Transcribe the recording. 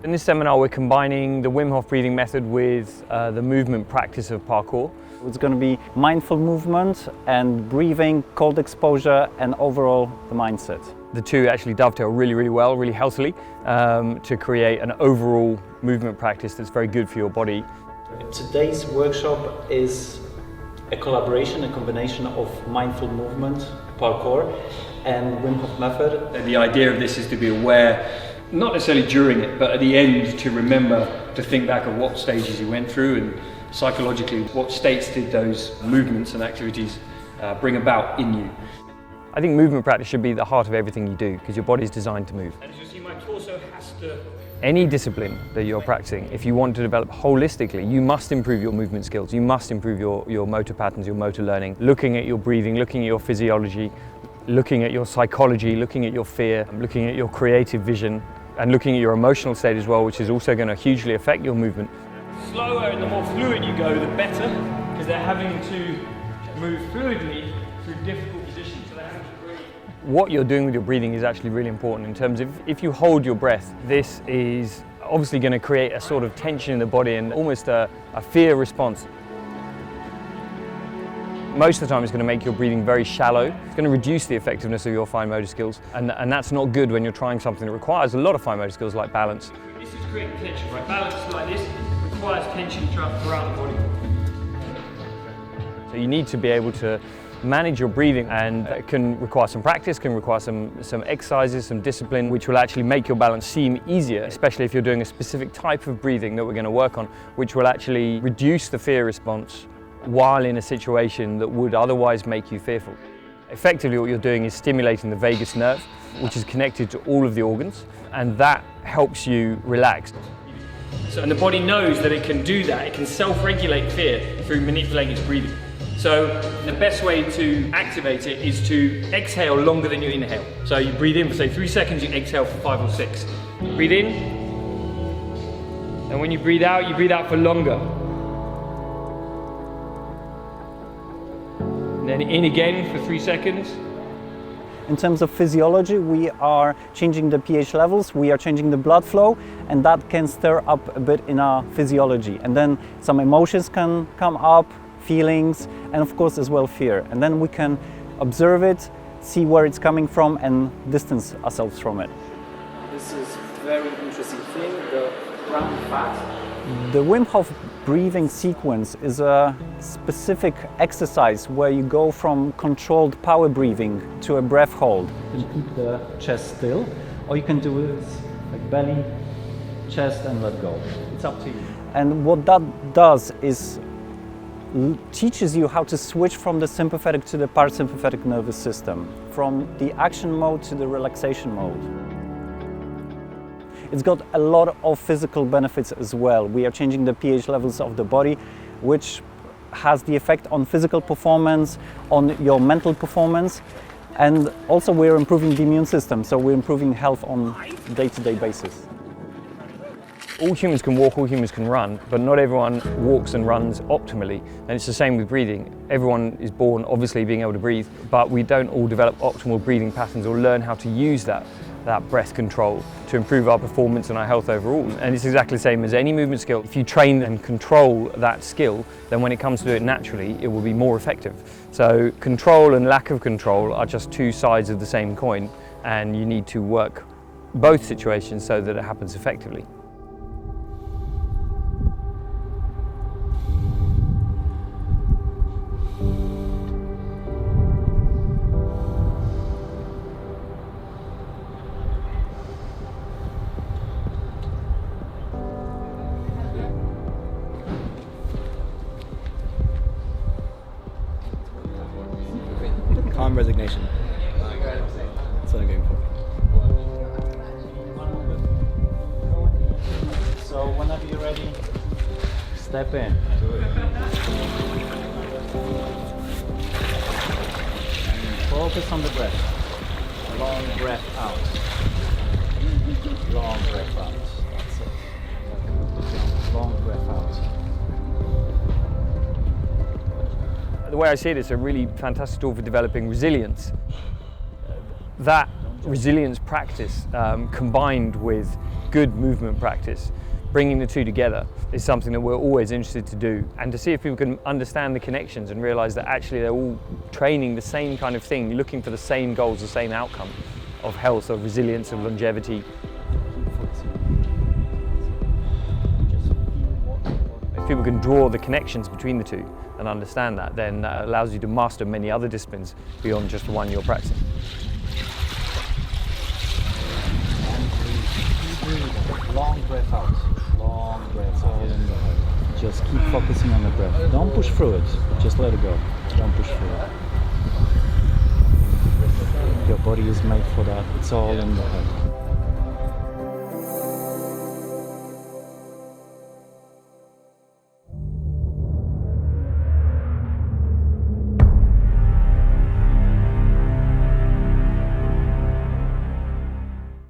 In this seminar we're combining the WimHof breathing method with the movement practice of parkour. It's going to be mindful movement and breathing, cold exposure and overall the mindset. The two actually dovetail really well, really healthily, to create an overall movement practice that's very good for your body. Today's workshop is a collaboration, a combination of mindful movement, parkour and WimHof method. And the idea of this is to be aware, not necessarily during it, but at the end to remember to think back of what stages you went through and psychologically what states did those movements and activities bring about in you. I think movement practice should be the heart of everything you do because your body's designed to move. And as you see, my torso has to... Any discipline that you're practicing, if you want to develop holistically, you must improve your movement skills, you must improve your motor patterns, your motor learning, looking at your breathing, looking at your physiology, looking at your psychology, looking at your fear, looking at your creative vision, and looking at your emotional state as well, which is also going to hugely affect your movement. The slower and the more fluid you go, the better, because they're having to move fluidly through difficult positions. So they're having to breathe. What you're doing with your breathing is actually really important in terms of if you hold your breath, this is obviously going to create a sort of tension in the body and almost a fear response. Most of the time it's going to make your breathing very shallow. It's going to reduce the effectiveness of your fine motor skills, and that's not good when you're trying something that requires a lot of fine motor skills like balance. This is creating tension, right? Balance like this requires tension throughout the body. So you need to be able to manage your breathing, and it can require some practice, can require some exercises, some discipline, which will actually make your balance seem easier, especially if you're doing a specific type of breathing that we're going to work on, which will actually reduce the fear response while in a situation that would otherwise make you fearful. Effectively what you're doing is stimulating the vagus nerve, which is connected to all of the organs, and that helps you relax. So, and the body knows that it can do that, it can self-regulate fear through manipulating its breathing. So the best way to activate it is to exhale longer than you inhale. So you breathe in for say 3 seconds, you exhale for 5 or 6. Breathe in, and when you breathe out for longer. Then in again for 3 seconds. In terms of physiology, we are changing the pH levels, we are changing the blood flow, and that can stir up a bit in our physiology. And then some emotions can come up, feelings, and of course as well fear. And then we can observe it, see where it's coming from, and distance ourselves from it. This is a very interesting thing, the brown fat. The WimHof breathing sequence is a specific exercise where you go from controlled power breathing to a breath hold. You can keep the chest still, or you can do it like belly, chest, and let go. It's up to you. And what that does is teaches you how to switch from the sympathetic to the parasympathetic nervous system, from the action mode to the relaxation mode. It's got a lot of physical benefits as well. We are changing the pH levels of the body, which has the effect on physical performance, on your mental performance, and also we're improving the immune system, so we're improving health on a day-to-day basis. All humans can walk, all humans can run, but not everyone walks and runs optimally. And it's the same with breathing. Everyone is born obviously being able to breathe, but we don't all develop optimal breathing patterns or learn how to use that breath control to improve our performance and our health overall. And it's exactly the same as any movement skill. If you train and control that skill, then when it comes to do it naturally, it will be more effective. So control and lack of control are just two sides of the same coin, and you need to work both situations so that it happens effectively. Calm resignation. That's what I'm going for. So whenever you're ready, step in. Focus on the breath. Long breath out. Long breath out. That's it. Long breath out. The way I see it, it's a really fantastic tool for developing resilience. That resilience practice combined with good movement practice, bringing the two together is something that we're always interested to do, and to see if people can understand the connections and realize that actually they're all training the same kind of thing, looking for the same goals, the same outcome of health, of resilience, of longevity. If people can draw the connections between the two and understand that, then that allows you to master many other disciplines beyond just the one you're practicing. Long breath out. Long breath all in the head. Just keep focusing on the breath. Don't push through it. Just let it go. Don't push through it. Your body is made for that. It's all in the head.